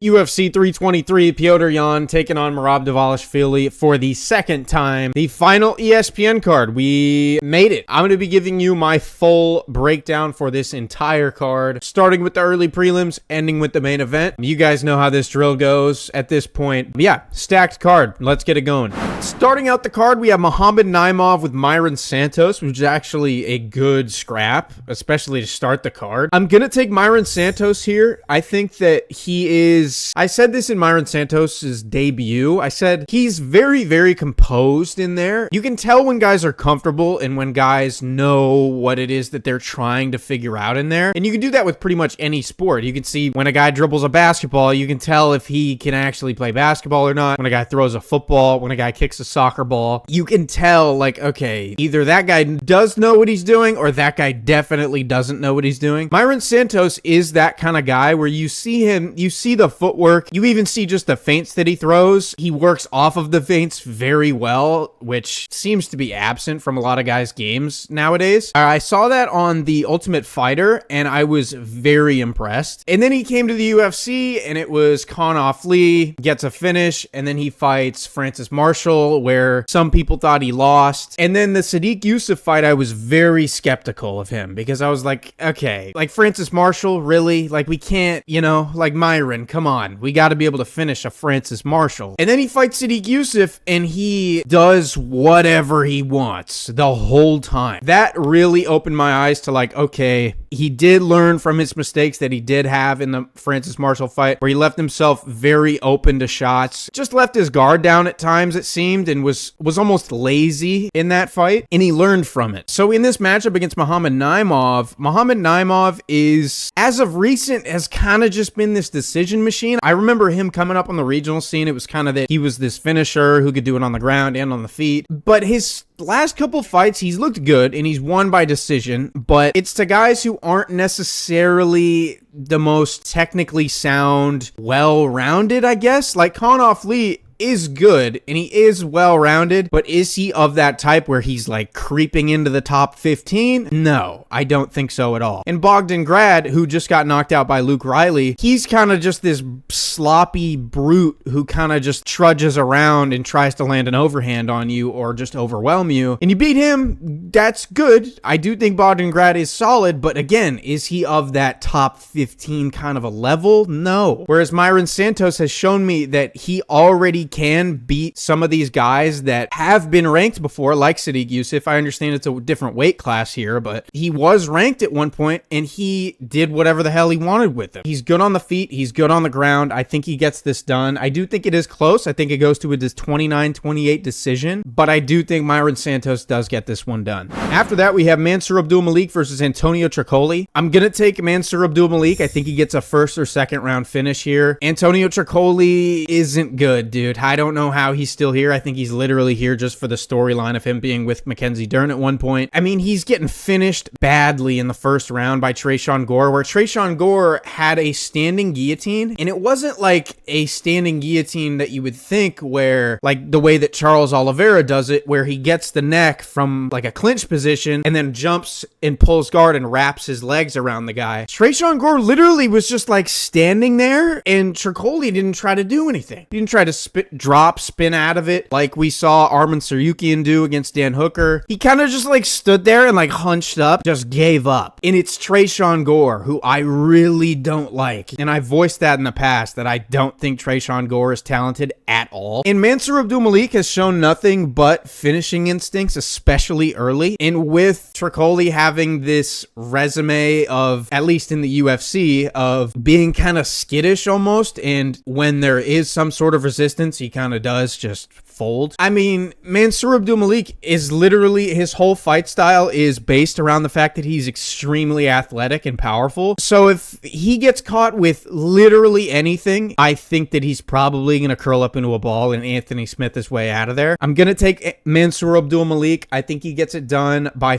UFC 323, Piotr Jan taking on Dvalishvili for the second time. The final ESPN card. We made it. I'm going to be giving you my full breakdown for this entire card, starting with the early prelims, ending with the main event. You guys know how this drill goes at this point. Yeah, stacked card. Let's get it going. Starting out the card, we have Muhammad Naimov with Myron Santos, which is actually a good scrap, especially to start the card. I'm going to take Myron Santos here. I think that he is... I said this in Myron Santos's debut. I said he's very, very composed in there. You can tell when guys are comfortable and when guys know what it is that they're trying to figure out in there. And you can do that with pretty much any sport. You can see when a guy dribbles a basketball, you can tell if he can actually play basketball or not. When a guy throws a football, when a guy kicks a soccer ball, you can tell, like, okay, either that guy does know what he's doing or that guy definitely doesn't know what he's doing. Myron Santos is that kind of guy where you see him, you see the footwork, you even see just the feints that he throws. He works off of the feints very well, which seems to be absent from a lot of guys' games nowadays. I saw that on The Ultimate Fighter and I was very impressed. And then he came to the UFC and it was Conor Lee gets a finish and then he fights Francis Marshall where some people thought he lost. And then the Sadiq Yusuff fight, I was very skeptical of him because I was like, okay, like Francis Marshall, really? Like we can't, you know, like Myron, come on, we got to be able to finish a Francis Marshall. And then he fights Sadiq Yusuff and he does whatever he wants the whole time. That really opened my eyes to like, okay, he did learn from his mistakes that he did have in the Francis Marshall fight where he left himself very open to shots, just left his guard down at times it seemed and was almost lazy in that fight, and he learned from it. So in this matchup against Muhammad Naimov is, as of recent, has kind of just been this decision machine. I remember him coming up on the regional scene. It was kind of that he was this finisher who could do it on the ground and on the feet. But his last couple fights, he's looked good and he's won by decision. But it's to guys who aren't necessarily the most technically sound, well-rounded, I guess. Like Conor Lee is good and he is well-rounded, but is he of that type where he's like creeping into the top 15? No, I don't think so at all. And Bogdan Grad, who just got knocked out by Luke Riley, he's kind of just this sloppy brute who kind of just trudges around and tries to land an overhand on you or just overwhelm you. And you beat him, that's good. I do think Bogdan Grad is solid, but again, is he of that top 15 kind of a level? No. Whereas Myron Santos has shown me that he already can beat some of these guys that have been ranked before, like Sadiq Yusuff. I understand it's a different weight class here, but he was ranked at one point and he did whatever the hell he wanted with him. He's good on the feet. He's good on the ground. I think he gets this done. I do think it is close. I think it goes to a 29-28 decision, but I do think Myron Santos does get this one done. After that, we have Mansur Abdul-Malik versus Antonio Tricoli. I'm going to take Mansur Abdul-Malik. I think he gets a first or second round finish here. Antonio Tricoli isn't good, dude. I don't know how he's still here. I think he's literally here just for the storyline of him being with Mackenzie Dern at one point. I mean, he's getting finished badly in the first round by Tresean Gore, where Tresean Gore had a standing guillotine, and it wasn't like a standing guillotine that you would think where, like the way that Charles Oliveira does it, where he gets the neck from like a clinch position and then jumps and pulls guard and wraps his legs around the guy. Tresean Gore literally was just like standing there, and Tricoli didn't try to do anything. He didn't try to spin out of it like we saw Arman Sarukian do against Dan Hooker. He kind of just like stood there and like hunched up, just gave up. And it's Tresean Gore, who I really don't like. And I voiced that in the past, that I don't think Tresean Gore is talented at all. And Mansur Abdul-Malik has shown nothing but finishing instincts, especially early. And with Tricoli having this resume of, at least in the UFC, of being kind of skittish almost, and when there is some sort of resistance, he kind of does just fold. I mean, Mansur Abdul-Malik is literally, his whole fight style is based around the fact that he's extremely athletic and powerful. So if he gets caught with literally anything, I think that he's probably going to curl up into a ball and Anthony Smith his way out of there. I'm going to take Mansur Abdul-Malik. I think he gets it done by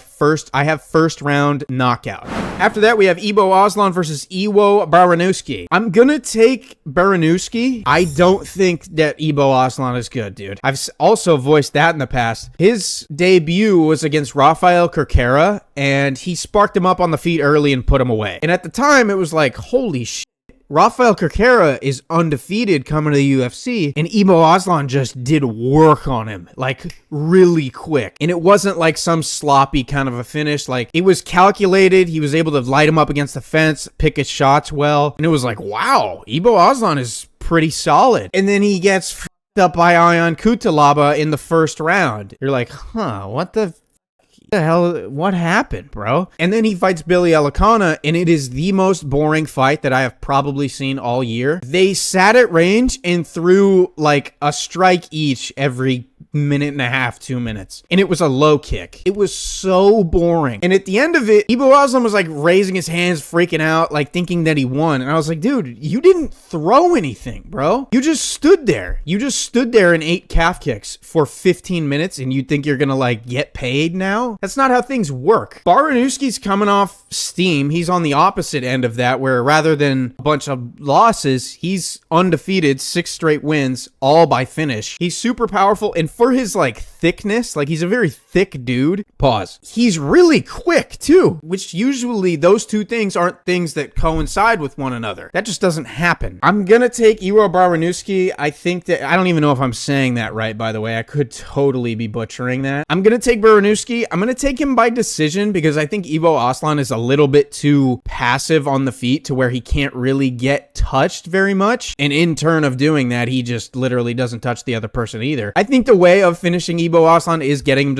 I have first round knockout. After that, we have Ibo Aslan versus Iwo Baranowski. I'm going to take Baranowski. I don't think that Ibo Aslan is good, dude. I've also voiced that in the past. His debut was against Rafael Corquera, and he sparked him up on the feet early and put him away. And at the time, it was like, holy shit. Rafael Corquera is undefeated coming to the UFC, and Ibo Aslan just did work on him, like, really quick. And it wasn't like some sloppy kind of a finish. Like, it was calculated. He was able to light him up against the fence, pick his shots well. And it was like, wow, Ibo Aslan is pretty solid. And then he gets f***ed up by Ion Cutelaba in the first round. You're like, huh, what the hell, what happened, bro? And then he fights Billy Elikana, and it is the most boring fight that I have probably seen all year. They sat at range and threw like a strike each every minute and a half, 2 minutes. And it was a low kick. It was so boring. And at the end of it, Ibo Aslan was like raising his hands, freaking out, like thinking that he won. And I was like, dude, you didn't throw anything, bro. You just stood there. You just stood there and ate calf kicks for 15 minutes and you think you're gonna like get paid now? That's not how things work. Baranowski's coming off steam. He's on the opposite end of that, where rather than a bunch of losses, he's undefeated, 6 straight wins, all by finish. He's super powerful, and for his like thickness, like he's a very thick dude. Pause. He's really quick too, which usually those two things aren't things that coincide with one another. That just doesn't happen. I'm gonna take Iwo Baranowski. I think that, I don't even know if I'm saying that right, by the way. I could totally be butchering that. I'm gonna take Baranowski. I'm gonna take him by decision because I think Ibo Aslan is a little bit too passive on the feet to where he can't really get touched very much. And in turn of doing that, he just literally doesn't touch the other person either. I think the way of finishing Ibo Aslan is getting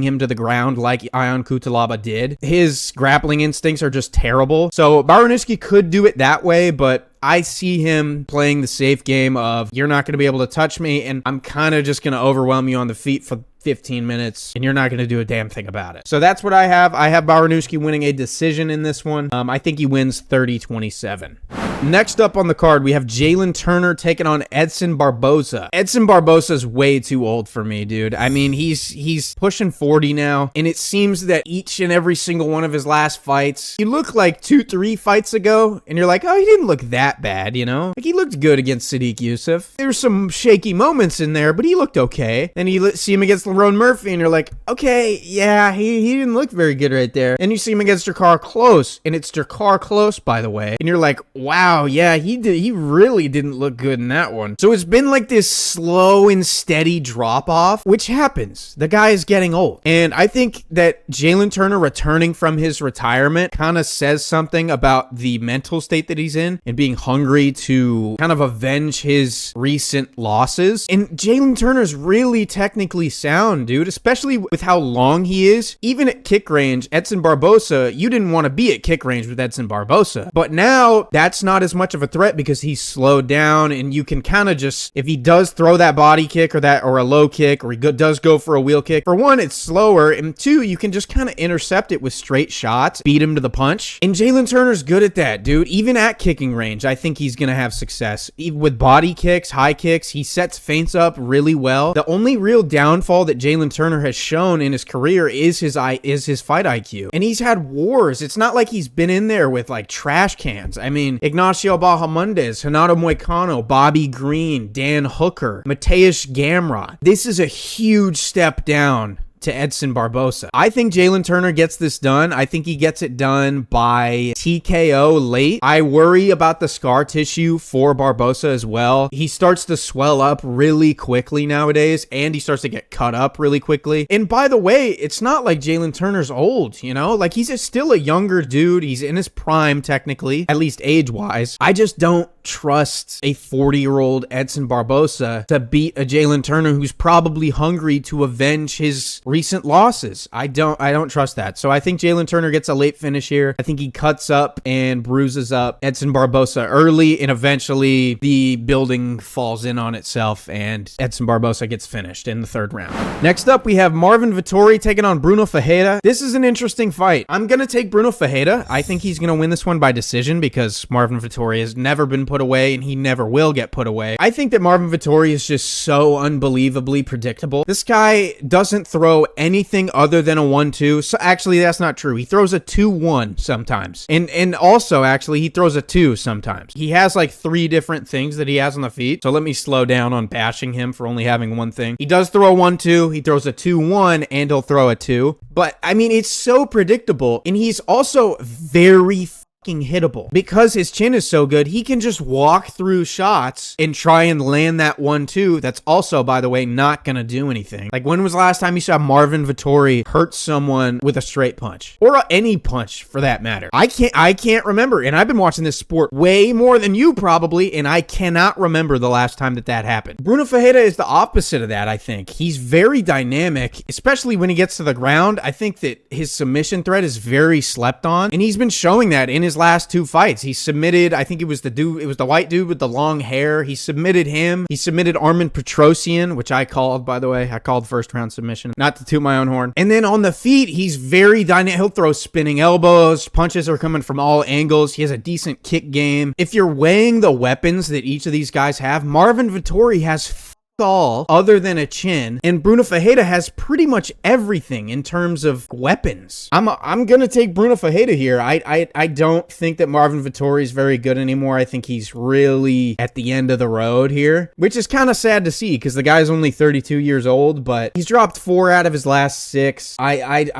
him to the ground like Ion Cutelaba did. His grappling instincts are just terrible. So Baranowski could do it that way, but I see him playing the safe game of, you're not going to be able to touch me, and I'm kind of just going to overwhelm you on the feet for 15 minutes, and you're not going to do a damn thing about it. So that's what I have. I have Baranowski winning a decision in this one. I think he wins 30-27. Next up on the card, we have Jalen Turner taking on Edson Barboza. Edson Barboza is way too old for me, dude. I mean, he's pushing 40 now, and it seems that each and every single one of his last fights, he looked like 2-3 fights ago, and you're like, oh, he didn't look that bad, you know? Like, he looked good against Sadiq Youssef. There's some shaky moments in there, but he looked okay. Then you see him against Lerone Murphy, and you're like, okay, yeah, he didn't look very good right there. Then you see him against Jakar Close, and it's Jakar Close, by the way, and you're like, wow, yeah, he really didn't look good in that one. So it's been like this slow and steady drop off, which happens. The guy is getting old. And I think that Jalen Turner returning from his retirement kind of says something about the mental state that he's in and being hungry to kind of avenge his recent losses. And Jalen Turner's really technically sound, dude, especially with how long he is. Even at kick range, Edson Barboza, you didn't want to be at kick range with Edson Barboza. But now that's not as much of a threat because he's slowed down, and you can kind of just, if he does throw that body kick or a low kick, or he does go for a wheel kick, for one, it's slower, and two, you can just kind of intercept it with straight shots, beat him to the punch. And Jalen Turner's good at that, dude. Even at kicking range, I think he's going to have success. Even with body kicks, high kicks, he sets feints up really well. The only real downfall that Jalen Turner has shown in his career is his fight IQ. And he's had wars. It's not like he's been in there with like trash cans. I mean, Ignacio Bahamondes, Renato Moicano, Bobby Green, Dan Hooker, Mateusz Gamrot. This is a huge step down to Edson Barboza. I think Jalen Turner gets this done. I think he gets it done by TKO late. I worry about the scar tissue for Barboza as well. He starts to swell up really quickly nowadays, and he starts to get cut up really quickly. And by the way, it's not like Jalen Turner's old, you know? Like, he's still a younger dude. He's in his prime, technically, at least age-wise. I just don't trust a 40-year-old Edson Barboza to beat a Jalen Turner who's probably hungry to avenge his recent losses. I don't trust that. So I think Jalen Turner gets a late finish here. I think he cuts up and bruises up Edson Barboza early, and eventually the building falls in on itself and Edson Barboza gets finished in the third round. Next up, we have Marvin Vettori taking on Bruno Ferreira. This is an interesting fight. I'm going to take Bruno Ferreira. I think he's going to win this one by decision because Marvin Vettori has never been put away, and he never will get put away. I think that Marvin Vettori is just so unbelievably predictable. This guy doesn't throw anything other than a 1-2. So actually, that's not true. He throws a 2-1 sometimes. And also, actually, he throws a 2 sometimes. He has like 3 different things that he has on the feet. So let me slow down on bashing him for only having one thing. He does throw a 1-2. He throws a 2-1, and he'll throw a 2. But I mean, it's so predictable. And he's also very hittable. Because his chin is so good, he can just walk through shots and try and land that 1-2. That's also, by the way, not gonna do anything. Like, when was the last time you saw Marvin Vettori hurt someone with a straight punch? Or any punch, for that matter. I can't remember, and I've been watching this sport way more than you probably, and I cannot remember the last time that happened. Bruno Ferreira is the opposite of that, I think. He's very dynamic, especially when he gets to the ground. I think that his submission threat is very slept on, and he's been showing that in his last 2 fights. He submitted, I think it was the white dude with the long hair. He submitted him. He submitted Armin Petrosyan, which I called, by the way. I called first round submission, not to toot my own horn. And then on the feet, he's very dynamic. He'll throw spinning elbows. Punches are coming from all angles. He has a decent kick game. If you're weighing the weapons that each of these guys have, Marvin Vettori has all other than a chin, and Bruno Ferreira has pretty much everything in terms of weapons. I'm gonna take Bruno Ferreira here. I don't think that Marvin Vettori is very good anymore. I think he's really at the end of the road here, which is kind of sad to see because the guy's only 32 years old, but he's dropped 4 out of his last 6. I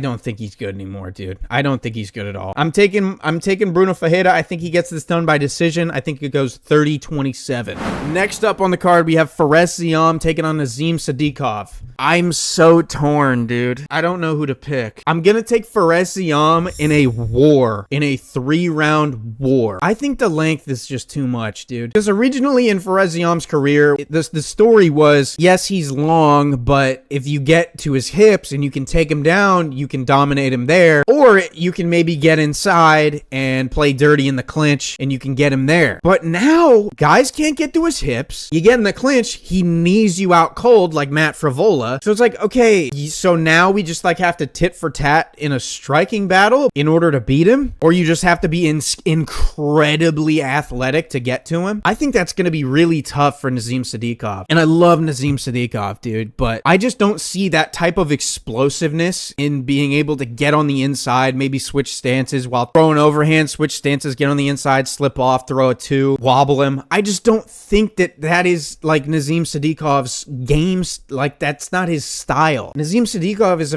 don't think he's good anymore, dude. I don't think he's good at all. I'm taking Bruno Ferreira. I think he gets this done by decision. I think it goes 30-27. Next up on the card, we have Fares Ziam taking on Nazim Sadikov. I'm so torn, dude. I don't know who to pick. I'm gonna take Fares Ziam in a 3-round war. I think the length is just too much, dude. Because originally in Fares Ziam's career, the story was, yes, he's long, but if you get to his hips and you can take him down, you can dominate him there. Or you can maybe get inside and play dirty in the clinch and you can get him there. But now, guys can't get to his hips. You get in the clinch, he knees you out cold like Matt Frivola. So it's like, okay, so now we just like have to tit for tat in a striking battle in order to beat him? Or you just have to be incredibly athletic to get to him? I think that's going to be really tough for Nazim Sadikov. And I love Nazim Sadikov, dude, but I just don't see that type of explosiveness in being able to get on the inside, maybe switch stances while throwing overhand, switch stances, get on the inside, slip off, throw a 2, wobble him. I just don't think that is like Nazim Sadikov's games. Like, that's not his style. Nazim Sadikov is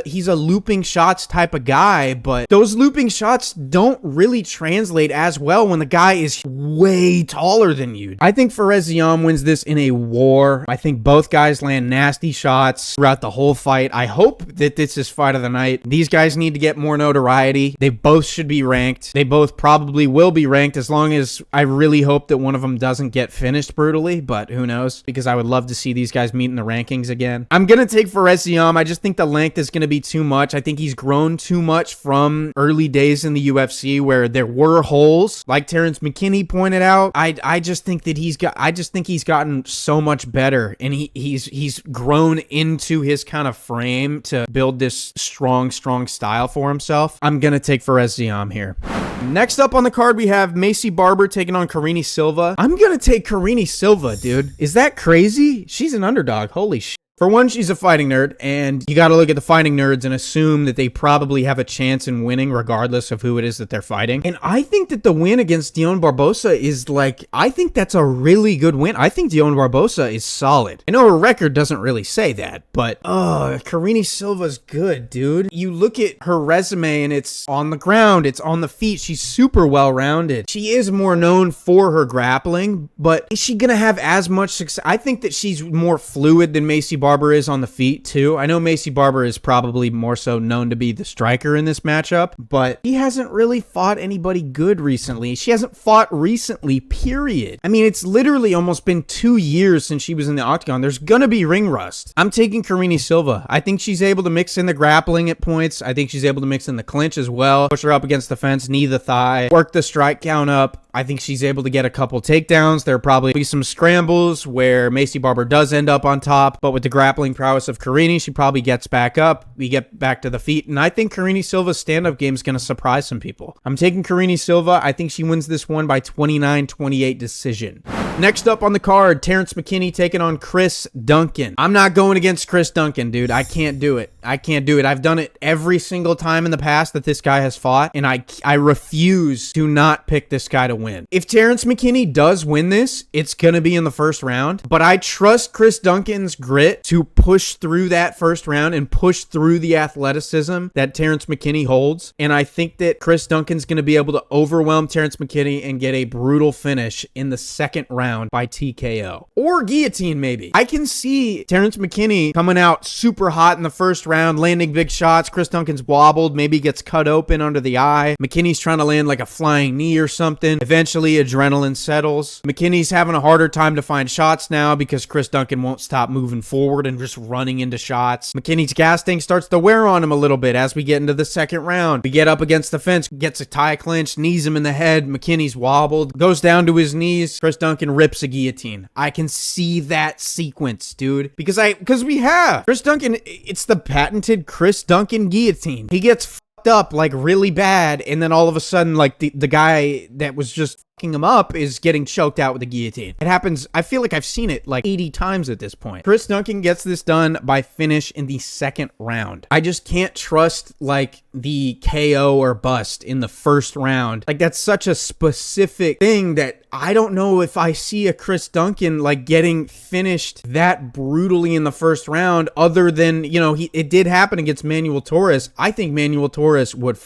he's a looping shots type of guy, but those looping shots don't really translate as well when the guy is way taller than you. I think Fares Ziam wins this in a war. I think both guys land nasty shots throughout the whole fight. I hope that this is fight of the night. These guys need to get more notoriety. They both should be ranked. They both probably will be ranked, as long as I really hope that one of them doesn't get finished brutally, but who knows, because I would love to see these guys meet in the rankings again. I'm gonna take Fares Ziam. I just think the length is gonna be too much. I think he's grown too much from early days in the UFC where there were holes, like Terrence McKinney pointed out. I just think that he's gotten so much better, and he's grown into his kind of frame to build this strong style for himself. I'm gonna take Fares Ziam here. Next up on the card, we have Macy Barber taking on Karine Silva. I'm gonna take Karine Silva, dude. Is that crazy? She's an underdog. Holy shit. For one, she's a fighting nerd, and you got to look at the fighting nerds and assume that they probably have a chance in winning regardless of who it is that they're fighting. And I think that the win against Dion Barbosa is I think that's a really good win. I think Dion Barbosa is solid. I know her record doesn't really say that, but Karine Silva's good, dude. You look at her resume and it's on the ground, it's on the feet. She's super well-rounded. She is more known for her grappling, but is she going to have as much success? I think that she's more fluid than Macy Barber is on the feet too. I know Macy Barber is probably more so known to be the striker in this matchup, but he hasn't really fought anybody good recently. She hasn't fought recently, period. I mean, it's literally almost been 2 years since she was in the octagon. There's gonna be ring rust. I'm taking Karine Silva. I think she's able to mix in the grappling at points. I think she's able to mix in the clinch as well. Push her up against the fence, knee the thigh, work the strike count up. I think she's able to get a couple takedowns. There'll probably be some scrambles where Macy Barber does end up on top, but with the grappling prowess of Karine, she probably gets back up. We get back to the feet, and I think Karine Silva's stand-up game is going to surprise some people. I'm taking Karine Silva. I think she wins this one by 29-28 decision. Next up on the card, Terrence McKinney taking on Chris Duncan. I'm not going against Chris Duncan, dude. I can't do it. I can't do it. I've done it every single time in the past that this guy has fought, and I refuse to not pick this guy to win. If Terrence McKinney does win this, it's going to be in the first round, but I trust Chris Duncan's grit to push through that first round and push through the athleticism that Terrence McKinney holds, and I think that Chris Duncan's going to be able to overwhelm Terrence McKinney and get a brutal finish in the second round by TKO. Or guillotine, maybe. I can see Terrence McKinney coming out super hot in the first round, landing big shots. Chris Duncan's wobbled, maybe gets cut open under the eye. McKinney's trying to land like a flying knee or something. Eventually, adrenaline settles. McKinney's having a harder time to find shots now because Chris Duncan won't stop moving forward and just running into shots. McKinney's gas tank starts to wear on him a little bit as we get into the second round. We get up against the fence, gets a tie clinch, knees him in the head. McKinney's wobbled, goes down to his knees. Chris Duncan rips a guillotine. I can see that sequence, dude, because we have Chris Duncan. It's the patented Chris Duncan guillotine. He gets fucked up like really bad, and then all of a sudden, like the guy that was just fucking him up is getting choked out with a guillotine. It happens. I feel like I've seen it like 80 times at this point. Chris Duncan gets this done by finish in the second round. I just can't trust like the KO or bust in the first round. Like that's such a specific thing that I don't know if I see a Chris Duncan like getting finished that brutally in the first round, other than, you know, it did happen against Manuel Torres. I think Manuel Torres would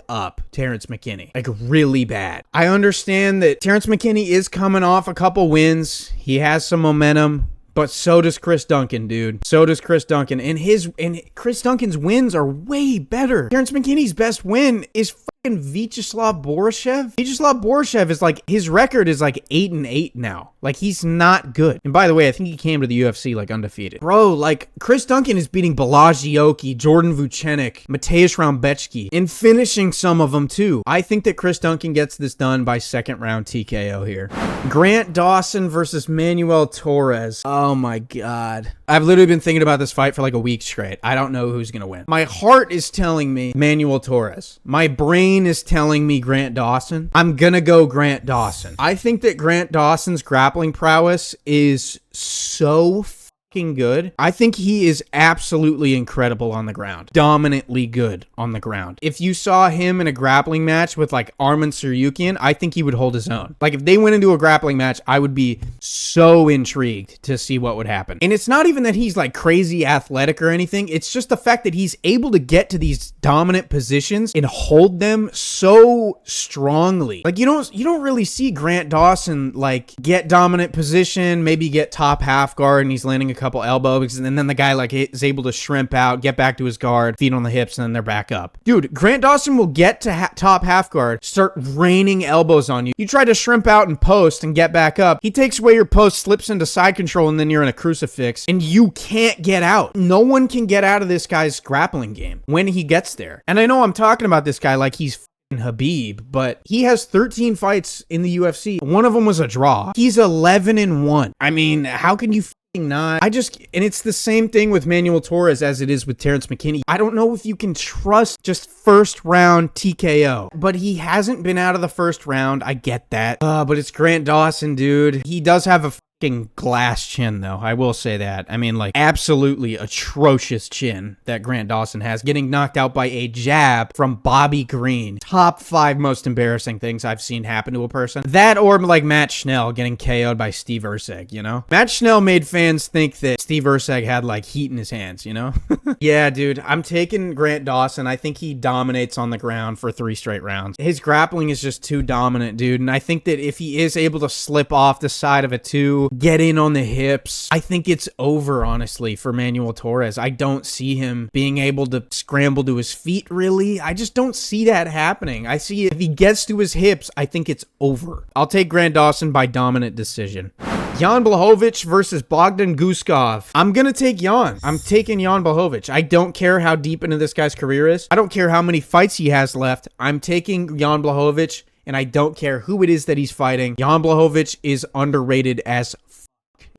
up Terrence McKinney like really bad. I understand that Terrence McKinney is coming off a couple wins. He has some momentum, but so does Chris Duncan, dude. So does Chris Duncan. And Chris Duncan's wins are way better. Terrence McKinney's best win is fucking Vyacheslav Borishev. Vyacheslav Borishev is like, his record is like 8-8 now. Like, he's not good. And by the way, I think he came to the UFC like undefeated. Bro, like, Chris Duncan is beating Balazs Yoki, Jordan Vucenic, Mateusz Rambecki, and finishing some of them too. I think that Chris Duncan gets this done by second round TKO here. Grant Dawson versus Manuel Torres. Oh my God. I've literally been thinking about this fight for like a week straight. I don't know who's going to win. My heart is telling me Manuel Torres. My brain is telling me Grant Dawson. I'm going to go Grant Dawson. I think that Grant Dawson's grappling prowess is so fucking good. I think he is absolutely incredible on the ground. Dominantly good on the ground. If you saw him in a grappling match with like Arman Tsarukyan, I think he would hold his own. Like if they went into a grappling match, I would be so intrigued to see what would happen. And it's not even that he's like crazy athletic or anything. It's just the fact that he's able to get to these dominant positions and hold them so strongly. Like you don't really see Grant Dawson like get dominant position, maybe get top half guard and he's landing a couple elbows, and then the guy like is able to shrimp out, get back to his guard, feet on the hips, and then they're back up. Dude, Grant Dawson will get to top half guard, start raining elbows on you. You try to shrimp out and post and get back up. He takes away your post, slips into side control, and then you're in a crucifix, and you can't get out. No one can get out of this guy's grappling game when he gets there. And I know I'm talking about this guy like he's Habib, but he has 13 fights in the UFC. One of them was a draw. He's 11-1. I mean, how can you not? And it's the same thing with Manuel Torres as it is with Terrence McKinney. I don't know if you can trust just first round TKO, but he hasn't been out of the first round. I get that. But it's Grant Dawson, dude. He does have a fucking glass chin, though. I will say that. I mean, like, absolutely atrocious chin that Grant Dawson has, getting knocked out by a jab from Bobby Green. Top 5 most embarrassing things I've seen happen to a person. That or, like, Matt Schnell getting KO'd by Steve Erceg, you know? Matt Schnell made fans think that Steve Erceg had, like, heat in his hands, you know? Yeah, dude, I'm taking Grant Dawson. I think he dominates on the ground for 3 straight rounds. His grappling is just too dominant, dude, and I think that if he is able to slip off the side of a 2, get in on the hips, I think it's over, honestly, for Manuel Torres. I don't see him being able to scramble to his feet, really. I just don't see that happening. I see if he gets to his hips, I think it's over. I'll take Grant Dawson by dominant decision. Jan Blachowicz versus Bogdan Guskov. I'm going to take Jan. I'm taking Jan Blachowicz. I don't care how deep into this guy's career is. I don't care how many fights he has left. I'm taking Jan Blachowicz, and I don't care who it is that he's fighting. Jan Blachowicz is underrated as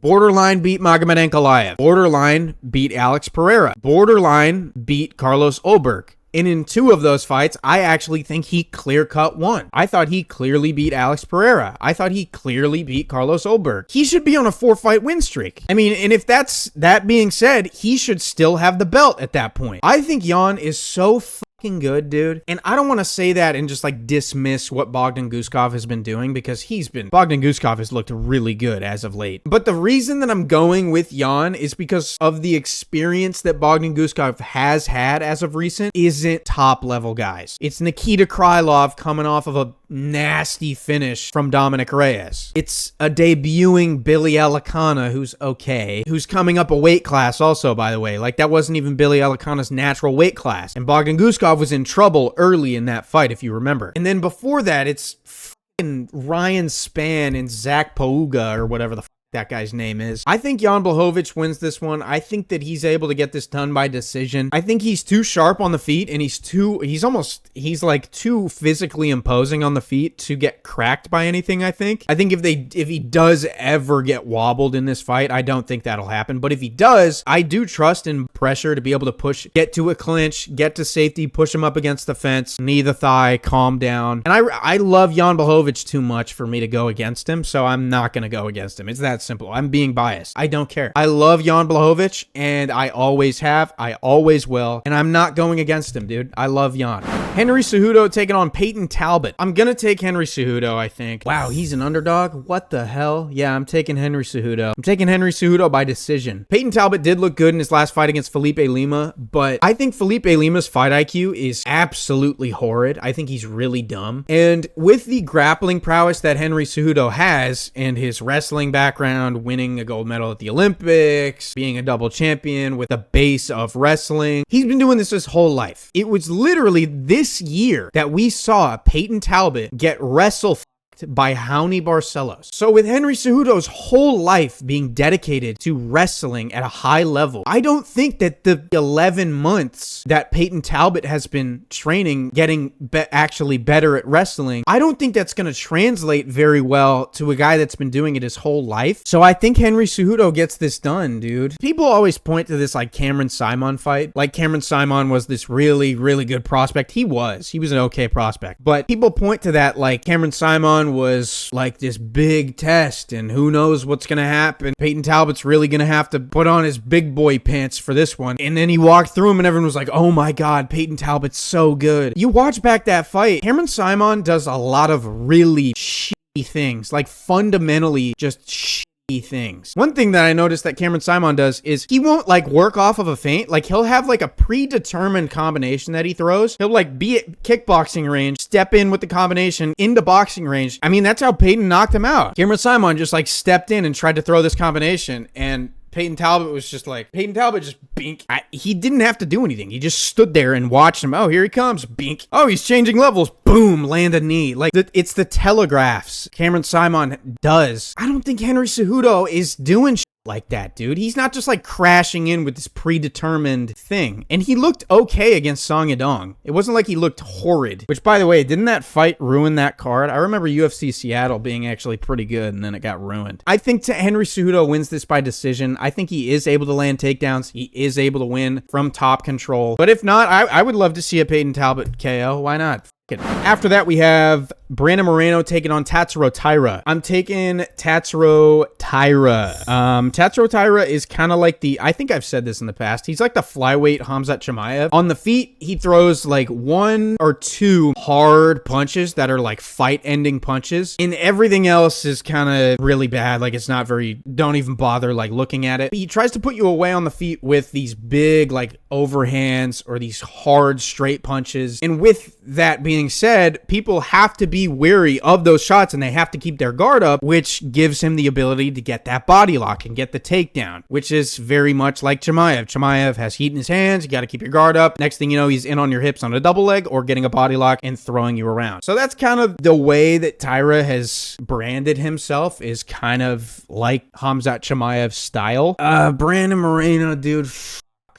Borderline beat Magomed Ankalaev. Borderline beat Alex Pereira. Borderline beat Carlos Ulberg. And in 2 of those fights, I actually think he clear-cut won. I thought he clearly beat Alex Pereira. I thought he clearly beat Carlos Ulberg. He should be on a 4-fight win streak. I mean, and if that being said, he should still have the belt at that point. I think Jan is so fucking good, dude. And I don't want to say that and just like dismiss what Bogdan Guskov has been doing, because Bogdan Guskov has looked really good as of late. But the reason that I'm going with Jan is because of the experience that Bogdan Guskov has had as of recent isn't top level guys. It's Nikita Krylov coming off of a nasty finish from Dominic Reyes. It's a debuting Billy Alicana who's okay, who's coming up a weight class also, by the way. Like, that wasn't even Billy Alicana's natural weight class. And Bogdan Guskov was in trouble early in that fight, if you remember. And then before that, it's fucking Ryan Spann and Zach Pauga, or whatever the that guy's name is. I think Jan Blachowicz wins this one. I think that he's able to get this done by decision. I think he's too sharp on the feet, and he's like too physically imposing on the feet to get cracked by anything, I think. I think if he does ever get wobbled in this fight, I don't think that'll happen. But if he does, I do trust in pressure to be able to get to a clinch, get to safety, push him up against the fence, knee the thigh, calm down. And I love Jan Blachowicz too much for me to go against him, so I'm not going to go against him. It's that simple. I'm being biased. I don't care. I love Jan Blachowicz, and I always have. I always will. And I'm not going against him, dude. I love Jan. Henry Cejudo taking on Peyton Talbot. I'm going to take Henry Cejudo, I think. Wow, he's an underdog? What the hell? Yeah, I'm taking Henry Cejudo. I'm taking Henry Cejudo by decision. Peyton Talbot did look good in his last fight against Felipe Lima, but I think Felipe Lima's fight IQ is absolutely horrid. I think he's really dumb. And with the grappling prowess that Henry Cejudo has, and his wrestling background, winning a gold medal at the Olympics, being a double champion with a base of wrestling, he's been doing this his whole life. It was literally this year that we saw Peyton Talbot get wrestle by Raoni Barcelos. So with Henry Cejudo's whole life being dedicated to wrestling at a high level, I don't think that the 11 months that Peyton Talbot has been training, getting actually better at wrestling, I don't think that's going to translate very well to a guy that's been doing it his whole life. So I think Henry Cejudo gets this done, dude. People always point to this like Cameron Simon fight. Like Cameron Simon was this really, really good prospect. He was an okay prospect. But people point to that like Cameron Simon was like this big test and who knows what's gonna happen. Peyton Talbot's really gonna have to put on his big boy pants for this one. And then he walked through him and everyone was like, oh my god, Peyton Talbot's so good. You watch back that fight, Cameron Simon does a lot of really shitty things, like fundamentally just shitty things. One thing that I noticed that Cameron Simon does is he won't like work off of a feint. Like he'll have like a predetermined combination that he throws. He'll like be at kickboxing range, step in with the combination into boxing range. I mean, that's how Peyton knocked him out. Cameron Simon just like stepped in and tried to throw this combination, and Peyton Talbot just bink. He didn't have to do anything. He just stood there and watched him. Oh, here he comes. Bink. Oh, he's changing levels. Boom. Land a knee. Like, it's the telegraphs Cameron Simon does. I don't think Henry Cejudo is doing shit like that, dude. He's not just like crashing in with this predetermined thing. And he looked okay against Song Yadong. It wasn't like he looked horrid. Which, by the way, didn't that fight ruin that card? I remember UFC Seattle being actually pretty good, and then it got ruined. I think Henry Cejudo wins this by decision. I think he is able to land takedowns. He is able to win from top control. But if not, I would love to see a Peyton Talbot KO. Why not? After that, we have Brandon Moreno taking on Tatsuro Taira. I'm taking Tatsuro Taira. Tatsuro Taira is kind of like I think I've said this in the past, he's like the flyweight Khamzat Chimaev. On the feet, he throws like 1 or 2 hard punches that are like fight-ending punches. And everything else is kind of really bad. Like, it's not very, don't even bother like looking at it. He tries to put you away on the feet with these big like overhands or these hard straight punches. And with that being said, people have to be wary of those shots and they have to keep their guard up, which gives him the ability to get that body lock and get the takedown, which is very much like Chimaev. Chimaev has heat in his hands. You got to keep your guard up. Next thing you know, he's in on your hips on a double leg or getting a body lock and throwing you around. So that's kind of the way that Taira has branded himself, is kind of like Khamzat Chimaev's style. Brandon Moreno, dude.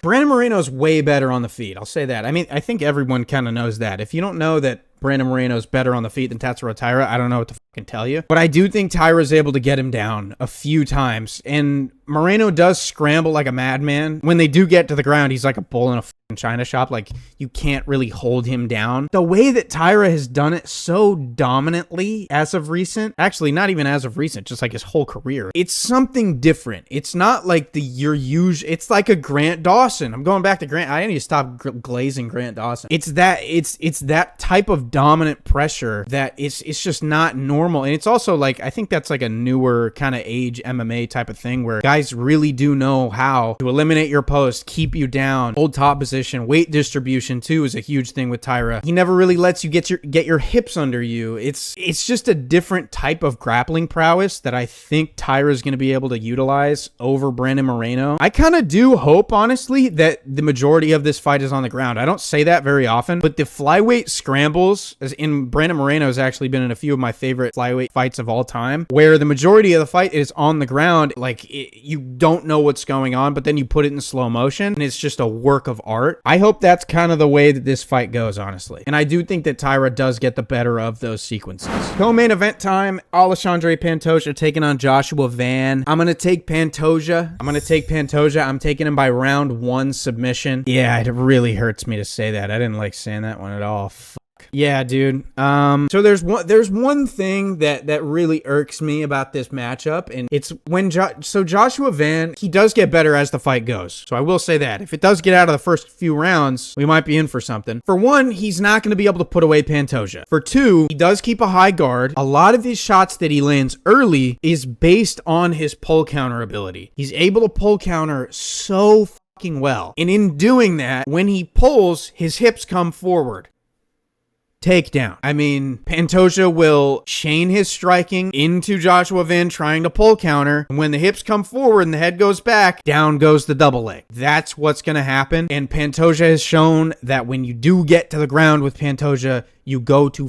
Brandon Moreno's way better on the feet. I'll say that. I mean, I think everyone kind of knows that. If you don't know that Brandon Moreno's better on the feet than Tatsuro Taira, I don't know what to fucking tell you. But I do think Taira's able to get him down a few times. And Moreno does scramble like a madman. When they do get to the ground, he's like a bull in a china shop. Like, you can't really hold him down. The way that Tyra has done it so dominantly as of recent, actually not even as of recent, just like his whole career, it's something different. It's not like your usual, it's like a Grant Dawson. I'm going back to Grant. I need to stop glazing Grant Dawson. It's that type of dominant pressure that it's just not normal. And it's also like, I think that's like a newer kind of age MMA type of thing where guys really do know how to eliminate your post, keep you down, hold top position. Weight distribution too is a huge thing with Tyra. He never really lets you get your hips under you. It's just a different type of grappling prowess that I think Tyra is going to be able to utilize over Brandon Moreno. I kind of do hope, honestly, that the majority of this fight is on the ground. I don't say that very often, but the flyweight scrambles, as in Brandon Moreno has actually been in a few of my favorite flyweight fights of all time, where the majority of the fight is on the ground. Like, you don't know what's going on, but then you put it in slow motion and it's just a work of art. I hope that's kind of the way that this fight goes, honestly. And I do think that Tyra does get the better of those sequences. Co-main event time, Alexandre Pantoja taking on Joshua Van. I'm going to take Pantoja. I'm taking him by round 1 submission. Yeah, it really hurts me to say that. I didn't like saying that one at all. Yeah, dude. So there's one thing that really irks me about this matchup, and it's when Joshua Van, he does get better as the fight goes. So I will say that if it does get out of the first few rounds, we might be in for something. For one, he's not going to be able to put away Pantoja. For two, he does keep a high guard. A lot of his shots that he lands early is based on his pull counter ability. He's able to pull counter so fucking well. And in doing that, when he pulls, his hips come forward. Takedown. I mean, Pantoja will chain his striking into Joshua Van trying to pull counter. And when the hips come forward and the head goes back, down goes the double leg. That's what's going to happen. And Pantoja has shown that when you do get to the ground with Pantoja, you go to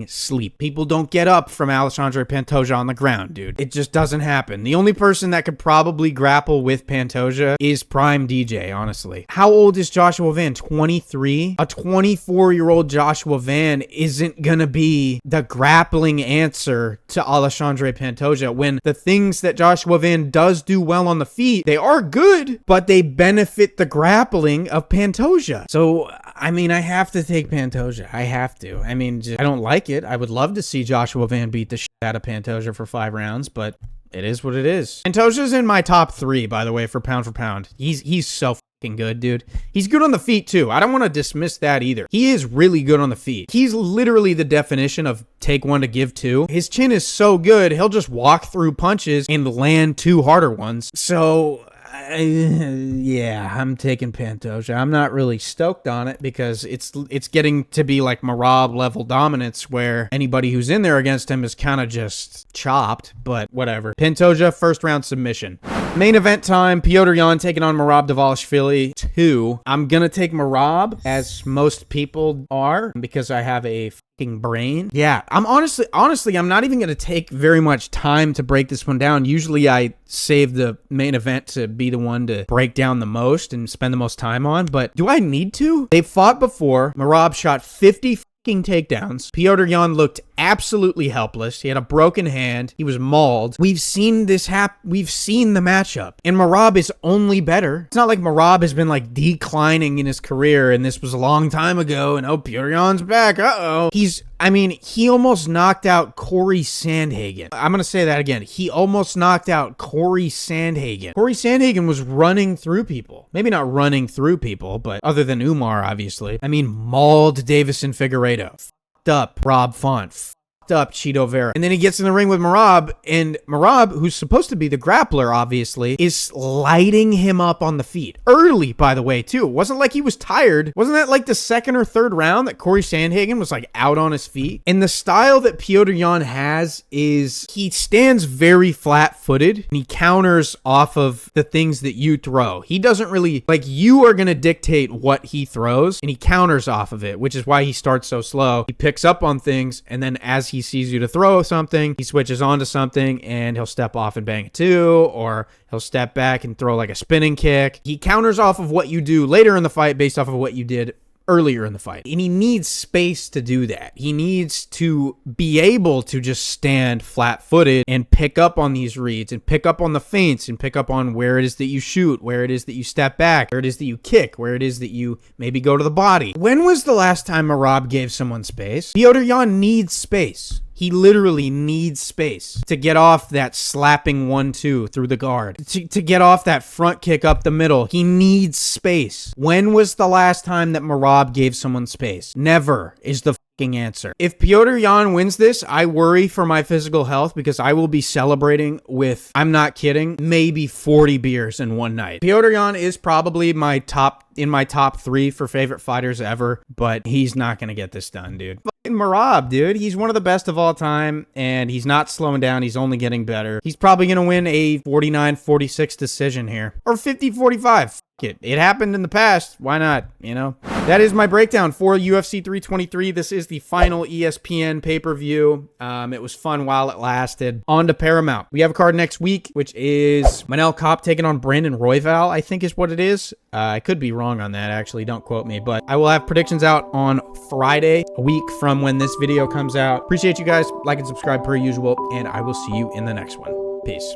sleep. People don't get up from Alexandre Pantoja on the ground, dude. It just doesn't happen. The only person that could probably grapple with Pantoja is Prime DJ, honestly. How old is Joshua Van? 23? A 24-year-old Joshua Van isn't gonna be the grappling answer to Alexandre Pantoja when the things that Joshua Van does do well on the feet, they are good, but they benefit the grappling of Pantoja. So, I mean, I have to take Pantoja. I have to. I mean, I don't like it. I would love to see Joshua Van beat the shit out of Pantoja for 5 rounds, but it is what it is. Pantoja's in my top 3, by the way, for pound. He's so fucking good, dude. He's good on the feet, too. I don't want to dismiss that either. He is really good on the feet. He's literally the definition of take one to give two. His chin is so good, he'll just walk through punches and land 2 harder ones. So yeah, I'm taking Pantoja. I'm not really stoked on it because it's getting to be like Merab level dominance where anybody who's in there against him is kind of just chopped, but whatever. Pantoja, first round submission. Main event time, Petr Yan taking on Merab Dvalishvili 2. I'm gonna take Merab, as most people are, because I have a fucking brain. Yeah, I'm honestly, I'm not even gonna take very much time to break this one down. Usually I save the main event to be the one to break down the most and spend the most time on, but do I need to? They've fought before. Merab shot 50 takedowns. Petr Yan looked absolutely helpless. He had a broken hand. He was mauled. We've seen this we've seen the matchup. And Merab is only better. It's not like Merab has been like declining in his career and this was a long time ago and oh, Petr Yan's back. Uh-oh. He almost knocked out Corey Sandhagen. I'm going to say that again. He almost knocked out Corey Sandhagen. Corey Sandhagen was running through people. Maybe not running through people, but other than Umar, obviously. Mauled Davison Figueiredo. Fucked up Rob Font. Fucked up Chito Vera. And then he gets in the ring with Merab, and Merab, who's supposed to be the grappler, obviously, is lighting him up on the feet. Early, by the way, too. It wasn't like he was tired. Wasn't that like the 2nd or 3rd round that Corey Sandhagen was like out on his feet? And the style that Petr Yan has is he stands very flat-footed and he counters off of the things that you throw. He doesn't really, like, you are going to dictate what he throws and he counters off of it, which is why he starts so slow. He picks up on things and then as he sees you to throw something, he switches onto something and he'll step off and bang it too, or he'll step back and throw like a spinning kick. He counters off of what you do later in the fight based off of what you did earlier in the fight. And he needs space to do that. He needs to be able to just stand flat-footed and pick up on these reads and pick up on the feints and pick up on where it is that you shoot, where it is that you step back, where it is that you kick, where it is that you maybe go to the body. When was the last time Merab gave someone space? Petr Yan needs space. He literally needs space to get off that slapping 1-2 through the guard, to get off that front kick up the middle. He needs space. When was the last time that Merab gave someone space? Never is the fucking answer. If Petr Yan wins this, I worry for my physical health because I will be celebrating with, I'm not kidding, maybe 40 beers in one night. Petr Yan is probably in my top 3 for favorite fighters ever, but he's not going to get this done, dude. Merab, dude, he's one of the best of all time, and he's not slowing down. He's only getting better. He's probably going to win a 49-46 decision here, or 50-45. It happened in the past. Why not? You know, that is my breakdown for UFC 323. This is the final ESPN pay-per-view. It was fun while it lasted. On to Paramount. We have a card next week, which is Manel Kape taking on Brandon Royval, I think is what it is. I could be wrong on that, actually. Don't quote me, but I will have predictions out on Friday, a week from when this video comes out. Appreciate you guys. Like and subscribe per usual, and I will see you in the next one. Peace.